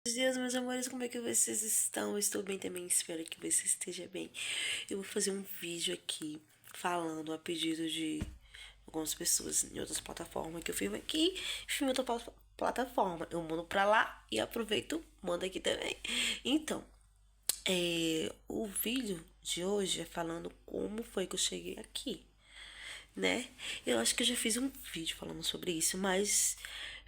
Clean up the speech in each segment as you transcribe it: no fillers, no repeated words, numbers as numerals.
Bom dias, meus amores, como é que vocês estão? Eu estou bem também, espero que você esteja bem. Eu vou fazer um vídeo aqui falando a pedido de algumas pessoas em outras plataformas que eu filmo aqui, filmo em outra plataforma. Eu mando pra lá e aproveito, mando aqui também. Então, o vídeo de hoje é falando como foi que eu cheguei aqui, né? Eu acho que eu já fiz um vídeo falando sobre isso, mas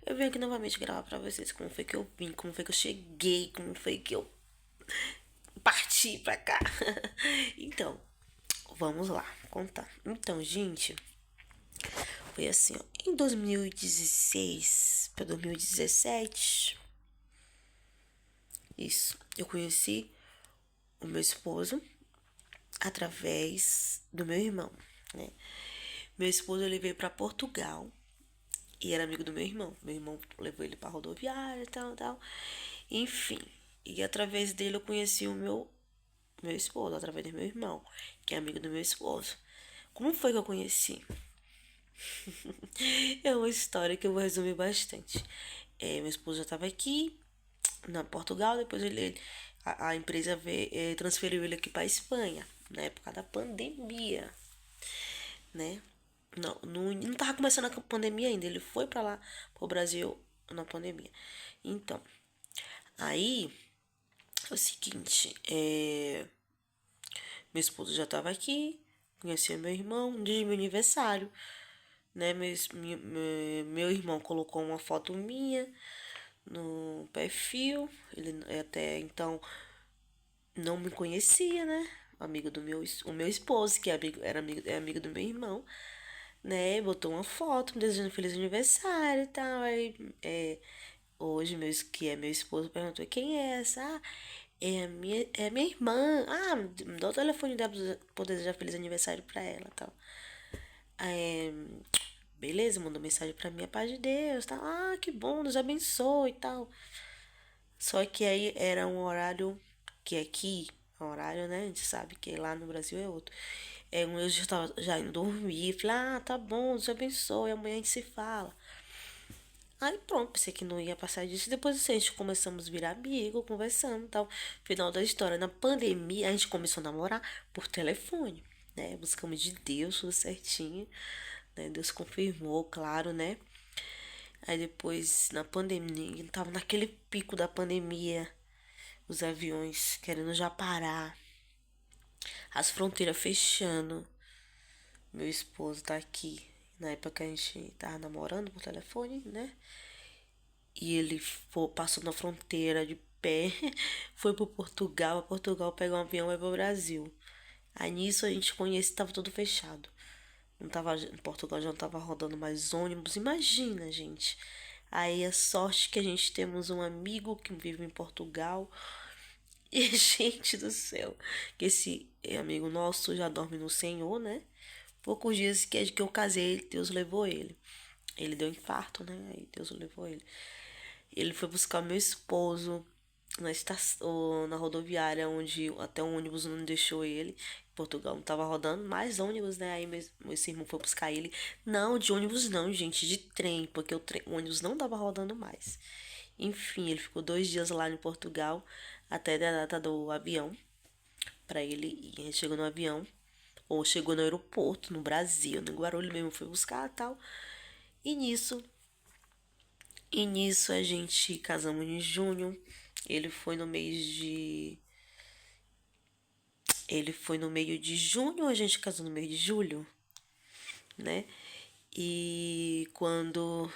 eu venho aqui novamente gravar pra vocês como foi que eu vim, como foi que eu cheguei, como foi que eu parti pra cá. Então, vamos lá contar. Então, gente, foi assim, ó, em 2016 para 2017, isso, eu conheci o meu esposo através do meu irmão, né? Meu esposo ele veio para Portugal e era amigo do meu irmão. Meu irmão levou ele para rodoviária e tal, tal. Enfim, e através dele eu conheci o meu esposo, através do meu irmão, que é amigo do meu esposo. Como foi que eu conheci? É uma história que eu vou resumir bastante. Meu esposo já estava aqui, na Portugal, depois a empresa transferiu ele aqui para Espanha, na época da pandemia, né? Não tava começando a pandemia ainda, ele foi para lá, pro Brasil, na pandemia. Então, aí, é o seguinte, meu esposo já estava aqui, conhecia meu irmão, no dia do meu aniversário, né? Meu irmão colocou uma foto minha no perfil. Ele até então não me conhecia, né? Amigo do o meu esposo, que é amigo do meu irmão, né? Botou uma foto me desejando feliz aniversário e tal. Aí, hoje, que é meu esposo, perguntou: quem é essa? Ah, é a minha irmã. Ah, me dá o telefone dela pra poder desejar feliz aniversário pra ela e tal. É, beleza, mandou mensagem pra mim, a paz de Deus, tá? Ah, que bom, Deus abençoe e tal. Só que aí era um horário que aqui, horário, né? A gente sabe que lá no Brasil é outro. Eu já estava já indo dormir, falei, ah, tá bom, Deus abençoe, amanhã a gente se fala. Aí pronto, pensei que não ia passar disso. Depois assim, a gente começamos a virar amigo, conversando e tal. Final da história, na pandemia, a gente começou a namorar por telefone, né? Buscamos de Deus, tudo certinho, né? Deus confirmou, claro, né? Aí depois, na pandemia, tava naquele pico da pandemia, os aviões querendo já parar, as fronteiras fechando. Meu esposo tá aqui. Na época a gente tava namorando por telefone, né? E ele passou na fronteira de pé, foi pro Portugal. A Portugal pegou um avião e vai pro Brasil. Aí nisso a gente conhece, tava tudo fechado. Não tava, em Portugal já não tava rodando mais ônibus. Imagina, gente. Aí a sorte que a gente temos um amigo que vive em Portugal. E, gente do céu, que esse amigo nosso já dorme no Senhor, né? Poucos dias que eu casei, Deus levou ele. Ele deu infarto, né? Aí Deus levou ele. Ele foi buscar meu esposo na estação, na rodoviária, onde até o ônibus não deixou ele. Portugal não tava rodando mais ônibus, né? Aí esse irmão foi buscar ele. Não, de ônibus não, gente, de trem, porque o ônibus não tava rodando mais. Enfim, ele ficou 2 dias lá em Portugal, até a data do avião, para ele ir. Ele chegou no avião, ou chegou no aeroporto, no Brasil, no Guarulhos mesmo, foi buscar tal. E nisso a gente casamos em junho. Ele foi no mês de. Ele foi no meio de junho, a gente casou no mês de julho, né? E quando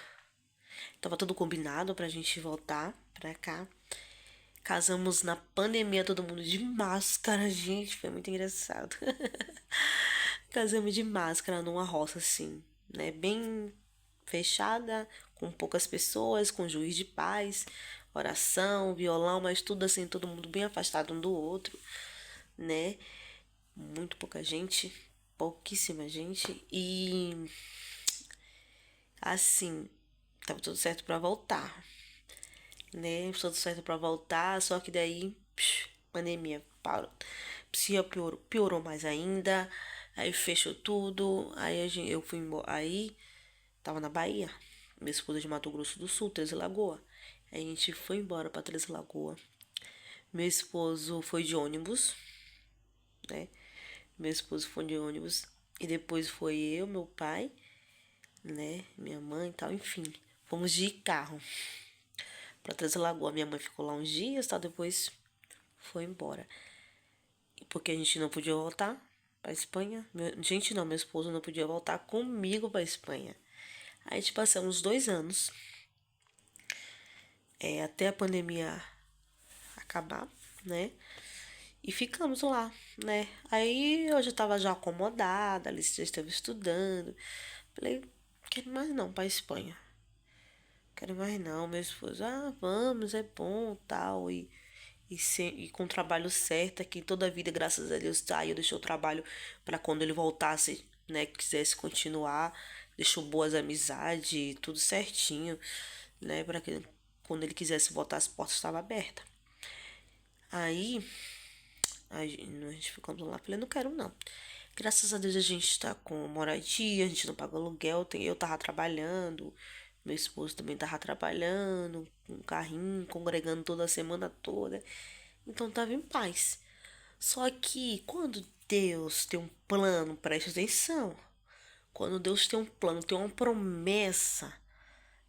tava tudo combinado pra gente voltar pra cá, casamos na pandemia, todo mundo de máscara, gente, foi muito engraçado. Casamos de máscara numa roça assim, né? Bem fechada, com poucas pessoas, com juiz de paz, oração, violão, mas tudo assim, todo mundo bem afastado um do outro, né? Muito pouca gente, pouquíssima gente e assim, tava tudo certo para voltar, né? Tudo certo para voltar, só que daí, pandemia, parou. Piorou mais ainda, aí fechou tudo, aí eu fui embora, aí tava na Bahia, minha esposa de Mato Grosso do Sul, Três Lagoas. A gente foi embora para Três Lagoas. Meu esposo foi de ônibus, né? Meu esposo foi de ônibus. E depois foi eu, meu pai, né? Minha mãe e tal, enfim. Fomos de carro para Três Lagoas. Minha mãe ficou lá uns dias, tal, depois foi embora. Porque a gente não podia voltar para Espanha. Gente, não, meu esposo não podia voltar comigo para Espanha. Aí a gente passamos 2 anos, até a pandemia acabar, né? E ficamos lá, né? Aí eu já tava já acomodada, ali já estava estudando. Falei, quero mais não para Espanha. Quero mais não, meu esposo. Ah, vamos, é bom, tal. E com o trabalho certo, que toda a vida, graças a Deus, tá. Eu deixei o trabalho para quando ele voltasse, né, quisesse continuar. Deixou boas amizades, tudo certinho, né, para que quando ele quisesse voltar, as portas estavam abertas. Aí, a gente ficamos lá. Falei, não quero não. Graças a Deus a gente tá com moradia, a gente não paga aluguel. Eu tava trabalhando, meu esposo também tava trabalhando, com um carrinho, congregando toda a semana toda. Então tava em paz. Só que quando Deus tem um plano, preste atenção. Quando Deus tem um plano, tem uma promessa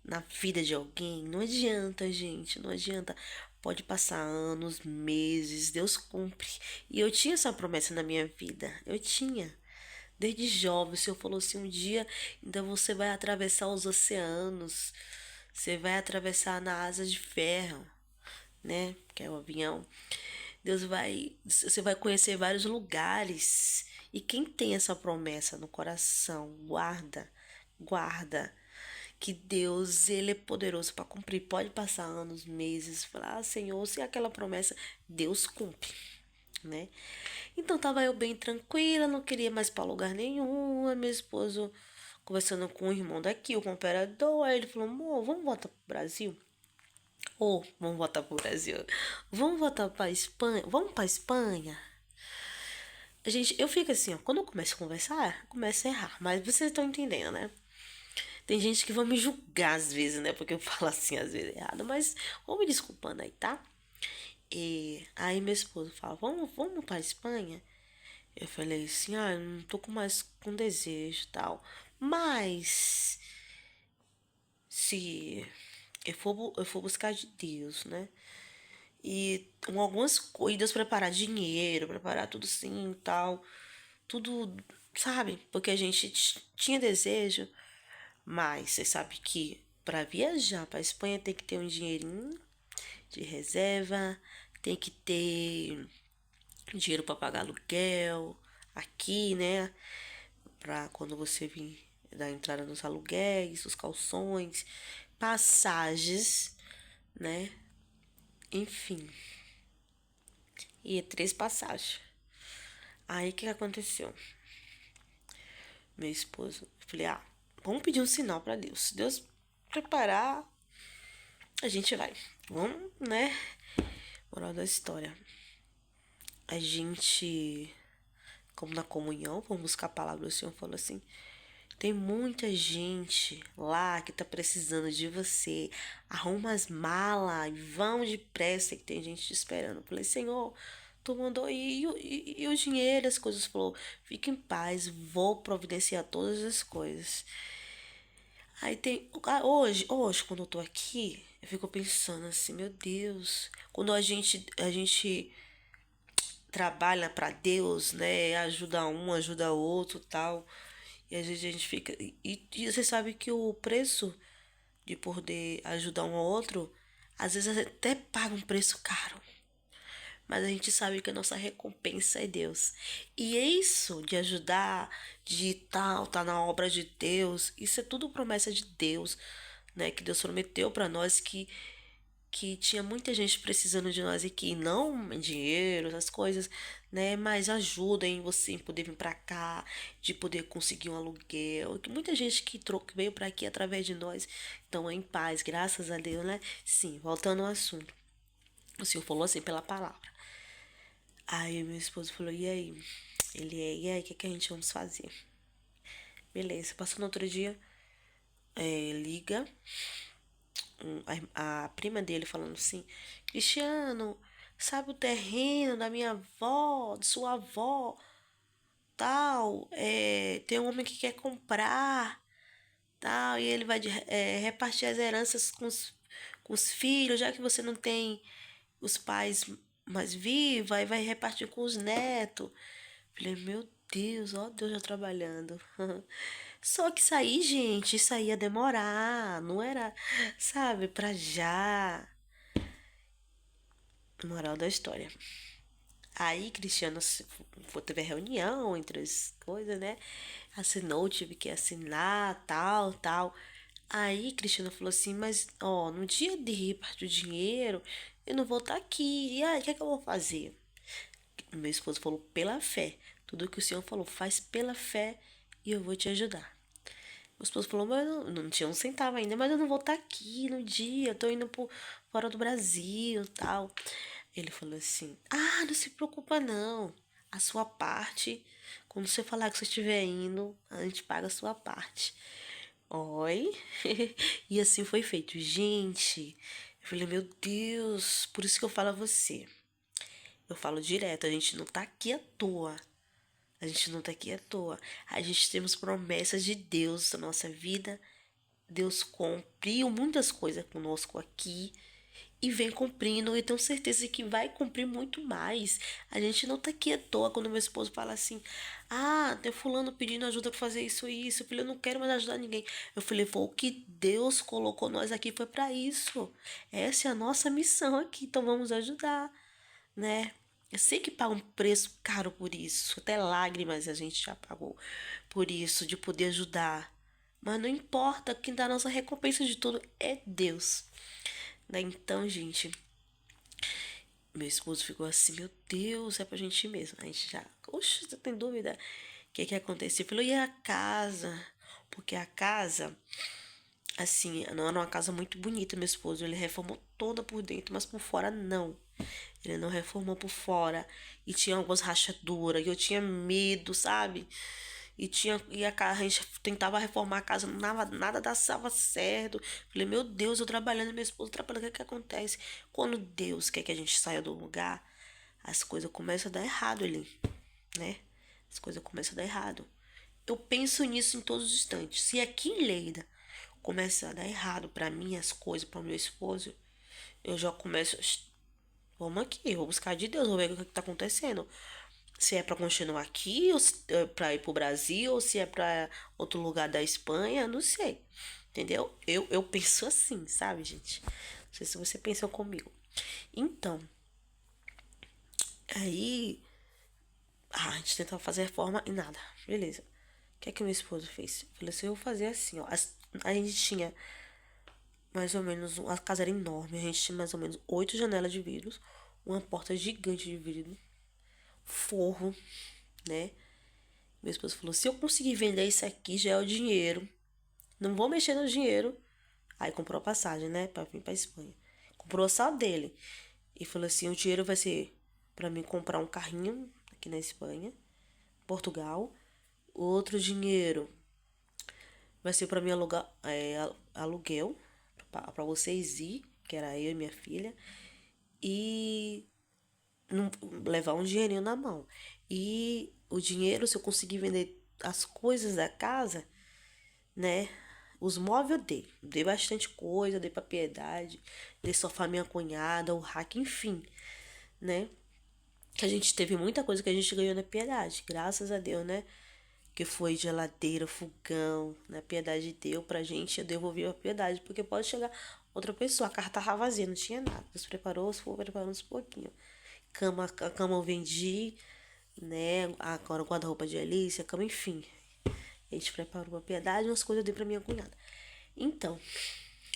na vida de alguém, não adianta, gente, não adianta. Pode passar anos, meses, Deus cumpre. E eu tinha essa promessa na minha vida. Eu tinha. Desde jovem, o Senhor falou assim: um dia ainda você vai atravessar os oceanos. Você vai atravessar na asa de ferro, né? Que é o avião. Você vai conhecer vários lugares. E quem tem essa promessa no coração, guarda, guarda que Deus, ele é poderoso para cumprir. Pode passar anos, meses, falar, Senhor, se é aquela promessa, Deus cumpre, né? Então tava eu bem tranquila, não queria mais para lugar nenhum. Aí meu esposo conversando com o irmão daqui, o comperador, aí ele falou, amor, vamos voltar pro Brasil? Vamos voltar pro Brasil. Vamos voltar pra Espanha. Vamos pra Espanha? Gente, eu fico assim, ó. Quando eu começo a conversar, eu começo a errar. Mas vocês estão entendendo, né? Tem gente que vai me julgar às vezes, né? Porque eu falo assim, às vezes errado. Mas vou me desculpando aí, tá? E aí meu esposo fala, vamos pra Espanha? Eu falei assim, eu não tô mais com desejo e tal. Mas se eu for buscar de Deus, né? E com algumas coisas, preparar dinheiro, preparar tudo sim e tal. Tudo, sabe? Porque a gente tinha desejo, mas você sabe que para viajar para Espanha tem que ter um dinheirinho de reserva, tem que ter dinheiro para pagar aluguel aqui, né? Para quando você vir dar entrada nos aluguéis, os calções, passagens, né? Enfim, e 3 passagens. Aí o que aconteceu? Meu esposo, eu falei, vamos pedir um sinal para Deus. Se Deus preparar, a gente vai. Vamos, né? Moral da história. A gente, como na comunhão, vamos buscar a palavra do Senhor, falou assim: tem muita gente lá que tá precisando de você. Arruma as malas e vão depressa que tem gente te esperando. Eu falei, Senhor, tu mandou e o dinheiro, as coisas. Falou, fica em paz, vou providenciar todas as coisas. Aí tem. Hoje, quando eu tô aqui, eu fico pensando assim, meu Deus, quando a gente trabalha para Deus, né? Ajuda um, ajuda outro, tal. E às vezes a gente fica. E você sabe que o preço de poder ajudar um ao outro, às vezes até paga um preço caro. Mas a gente sabe que a nossa recompensa é Deus. E é isso de ajudar, de tal, tá na obra de Deus, isso é tudo promessa de Deus, né? Que Deus prometeu para nós que tinha muita gente precisando de nós aqui, não dinheiro, essas coisas, né? Mas ajuda em você em poder vir para cá, de poder conseguir um aluguel. Que muita gente que veio para aqui através de nós, então é em paz, graças a Deus, né? Sim, voltando ao assunto. O Senhor falou assim pela palavra. Aí meu esposo falou, e aí? E aí, o que a gente vamos fazer? Beleza, passou no outro dia, liga. a prima dele falando assim: Cristiano, sabe o terreno da minha avó, de sua avó, tal? Tem um homem que quer comprar, tal, e ele vai repartir as heranças com os filhos, já que você não tem os pais mais vivos, aí vai repartir com os netos. Falei, meu Deus, ó Deus já trabalhando. Só que isso aí, gente, isso aí ia demorar, não era, sabe, pra já. Moral da história. Aí, Cristiano teve a reunião entre as coisas, né? Assinou, tive que assinar, tal, tal. Aí, Cristiano falou assim: Mas, ó, no dia de repartir o dinheiro, eu não vou estar aqui. E aí, o que é que eu vou fazer? Meu esposo falou: Pela fé. Tudo que o Senhor falou, faz pela fé e eu vou te ajudar. Meu esposo falou: Mas eu não tinha um centavo ainda, mas eu não vou estar aqui no dia, eu tô indo fora do Brasil, tal. Ele falou assim: Ah, não se preocupa não. A sua parte, quando você falar que você estiver indo, a gente paga a sua parte. Oi? E assim foi feito. Gente, eu falei: Meu Deus, por isso que eu falo a você. Eu falo direto, a gente não tá aqui à toa. A gente não tá aqui à toa. A gente temos promessas de Deus na nossa vida. Deus cumpriu muitas coisas conosco aqui e vem cumprindo, e tenho certeza que vai cumprir muito mais. A gente não tá aqui à toa quando meu esposo fala assim: Ah, tem fulano pedindo ajuda pra fazer isso e isso. Eu falei: Eu não quero mais ajudar ninguém. Eu falei: Foi o que Deus colocou nós aqui, foi para isso. Essa é a nossa missão aqui, então vamos ajudar, né? Eu sei que paga um preço caro por isso, até lágrimas a gente já pagou por isso, de poder ajudar. Mas não importa, quem dá a nossa recompensa de tudo é Deus. Né? Então, gente, meu esposo ficou assim: Meu Deus, é pra gente ir mesmo. A gente já, oxe, você tem dúvida? O que aconteceu? Ele falou: E a casa? Porque a casa, assim, não era uma casa muito bonita, meu esposo. Ele reformou toda por dentro, mas por fora não. Ele não reformou por fora. E tinha algumas rachaduras. E eu tinha medo, sabe? A gente tentava reformar a casa, nada dava certo. Falei: Meu Deus, eu trabalhando, meu esposo trabalhando, o que acontece? Quando Deus quer que a gente saia do lugar, as coisas começam a dar errado ali, né? As coisas começam a dar errado. Eu penso nisso em todos os instantes. Se aqui em Leida começa a dar errado para mim as coisas, para o meu esposo, eu já começo: Vamos aqui, vou buscar de Deus, vou ver o que tá acontecendo. Se é para continuar aqui, ou se é para ir pro Brasil, ou se é para outro lugar da Espanha, não sei. Entendeu? Eu penso assim, sabe, gente? Não sei se você pensou comigo. Então, aí a gente tentava fazer reforma e nada. Beleza. O que é que meu esposo fez? Eu falei assim: Eu vou fazer assim, ó. A gente tinha mais ou menos. A casa era enorme. A gente tinha mais ou menos 8 janelas de vidros, uma porta gigante de vidro, forro, né? Meu esposo falou: Se eu conseguir vender isso aqui, já é o dinheiro. Não vou mexer no dinheiro. Aí comprou a passagem, né? Pra vir pra Espanha. Comprou só dele. E falou assim: O dinheiro vai ser pra mim comprar um carrinho aqui na Espanha, Portugal. O outro dinheiro vai ser pra mim alugar aluguel pra vocês ir, que era eu e minha filha. E levar um dinheirinho na mão. E o dinheiro, se eu conseguir vender as coisas da casa, né? Os móveis eu dei. Dei bastante coisa, dei pra Piedade, dei sofá minha cunhada, o rack, enfim, né? Que a gente teve muita coisa que a gente ganhou na Piedade, graças a Deus, né? Que foi geladeira, fogão, né? Piedade deu pra gente, eu devolvi a Piedade, porque pode chegar outra pessoa, a carta tava vazia, não tinha nada. Deus preparou, foi preparando uns pouquinho. A cama eu vendi, né? Agora o guarda-roupa de Alice, a cama, enfim. A gente preparou a Piedade e umas coisas eu dei pra minha cunhada. Então,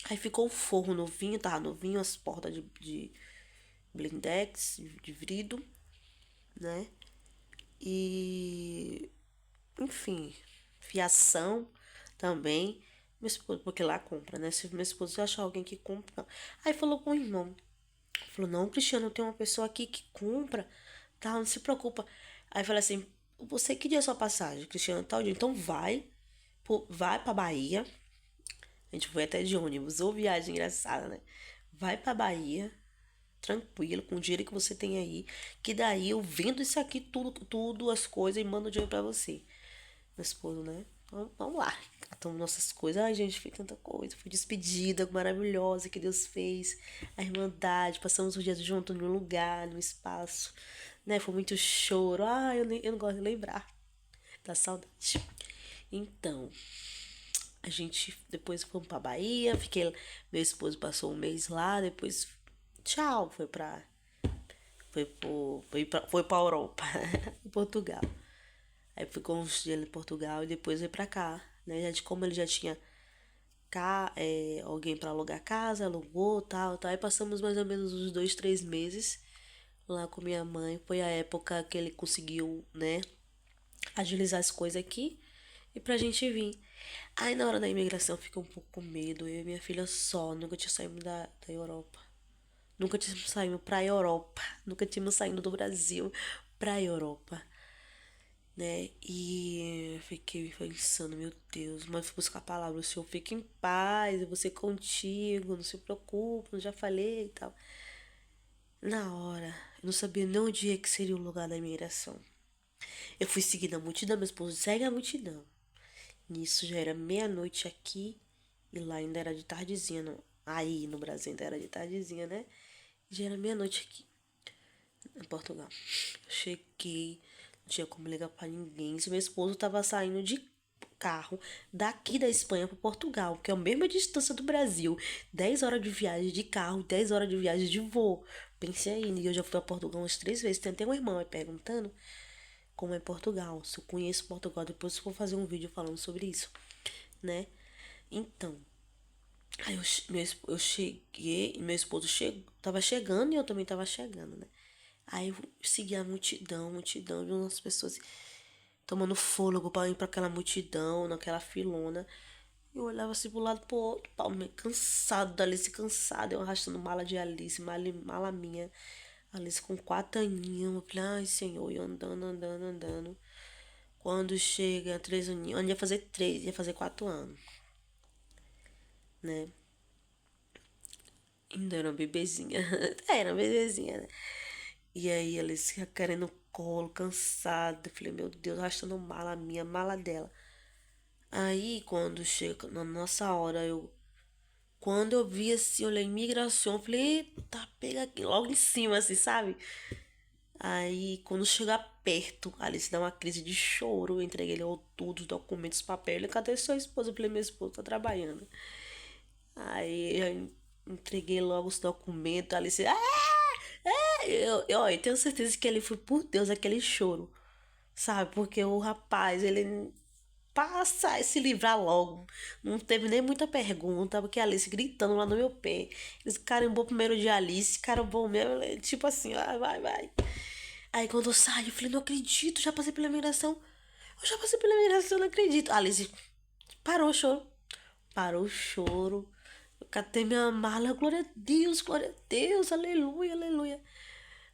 aí ficou o forro novinho, tava novinho, as portas de blindex, de vidro, né? E, enfim, fiação também. Meu esposo, porque lá compra, né? Se meu esposo achar alguém que compra. Aí falou com o irmão. Falou: Não, Cristiano, tem uma pessoa aqui que compra, tá? Não se preocupa. Aí falei assim: Você que dia é a sua passagem, Cristiano, tal dia? Então vai pra Bahia. A gente foi até de ônibus. Ou viagem engraçada, né? Vai pra Bahia, tranquilo, com o dinheiro que você tem aí. Que daí eu vendo isso aqui, tudo, as coisas, e mando o dinheiro pra você. Meu esposo, né? Vamos lá. Catamos nossas coisas. Ai, gente, fez tanta coisa. Foi despedida maravilhosa que Deus fez. A irmandade. Passamos os dias juntos num lugar, num espaço. Né? Foi muito choro. Ai, eu não gosto de lembrar. Da saudade. Então, a gente depois fomos pra Bahia. Meu esposo passou um mês lá. Depois, tchau. Foi pra Europa. Em Portugal. Aí ficou uns dias em Portugal e depois veio pra cá, né? Como ele já tinha alguém pra alugar casa, alugou, tal. Aí passamos mais ou menos uns 2, 3 meses lá com minha mãe. Foi a época que ele conseguiu, né, agilizar as coisas aqui e pra gente vir. Aí na hora da imigração eu fiquei um pouco com medo. Eu e minha filha só, nunca tinha saído da Europa. Nunca tínhamos saído pra Europa. Nunca tínhamos saído do Brasil pra Europa, né? E eu fiquei pensando, meu Deus, mas fui buscar a palavra, o Senhor fique em paz, eu vou ser contigo, não se preocupe, eu já falei e tal. Na hora, eu não sabia nem onde é que seria o lugar da imigração. Eu fui seguindo a multidão, meu esposo segue a multidão. Nisso já era meia-noite aqui e lá ainda era de tardezinha. Aí no Brasil ainda era de tardezinha, né? Já era meia-noite aqui em Portugal. Eu cheguei, não tinha como ligar pra ninguém. Se meu esposo tava saindo de carro daqui da Espanha para Portugal, que é a mesma distância do Brasil. 10 horas de viagem de carro, 10 horas de viagem de voo. Pensei aí, e eu já fui a Portugal umas 3 vezes. Tem até um irmão aí perguntando como é Portugal, se eu conheço Portugal. Depois eu vou fazer um vídeo falando sobre isso, né? Então, aí eu cheguei, meu esposo tava chegando e eu também tava chegando, né? Aí eu segui a multidão de umas pessoas tomando fôlego pra ir pra aquela multidão, naquela filona. Eu olhava assim pro lado pro outro, cansado da Alice, cansada. Eu arrastando mala de Alice, mala minha. Alice com 4 aninhos. Eu falei, ai Senhor, e andando. Quando chega 3 aninhos, eu ia fazer 3, ia fazer 4 anos, né? Ainda era uma bebezinha. Era uma bebezinha, né? E aí ela se querendo colo, cansada. Eu falei, meu Deus, arrastando mala minha, mala dela. Aí quando chega na nossa hora, quando eu vi assim, olhei imigração, eu falei, eita, pega aqui, logo em cima, assim, sabe? Aí quando chega perto, a Alice dá uma crise de choro. Eu entreguei ele tudo, os documentos, os papéis. Ele, cadê sua esposa? Eu falei, meu esposo tá trabalhando. Aí eu entreguei logo os documentos. A Alice, eu tenho certeza que ele foi por Deus aquele choro, sabe? Porque o rapaz, ele passa e se livrar logo. Não teve nem muita pergunta, porque a Alice gritando lá no meu pé. Eles carimbou primeiro de Alice, carimbou mesmo, tipo assim, vai. Aí quando eu saio, eu falei, não acredito, já passei pela imigração. Eu já passei pela imigração, não acredito. A Alice parou o choro. Parou o choro. Eu catei minha mala, glória a Deus, aleluia, aleluia.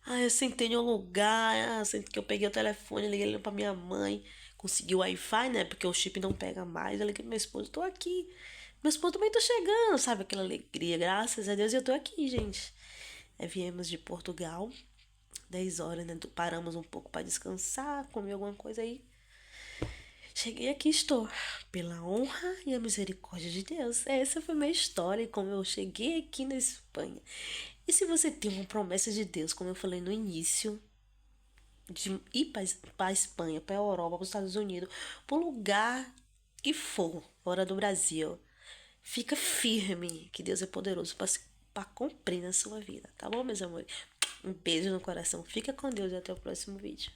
Aí eu sentei em um lugar, sentei que eu peguei o telefone, liguei pra minha mãe, consegui o Wi-Fi, né? Porque o chip não pega mais. Eu liguei pro meu esposo, tô aqui. Meu esposo também tá chegando, sabe? Aquela alegria, graças a Deus eu tô aqui, gente. Aí viemos de Portugal, 10 horas, né? Paramos um pouco pra descansar, comer alguma coisa aí. Cheguei aqui, estou. Pela honra e a misericórdia de Deus. Essa foi minha história, como eu cheguei aqui na Espanha. E se você tem uma promessa de Deus, como eu falei no início, de ir para Espanha, para a Europa, para os Estados Unidos, para o lugar que for, fora do Brasil, fica firme, que Deus é poderoso para cumprir na sua vida, tá bom, meus amores? Um beijo no coração, fica com Deus e até o próximo vídeo.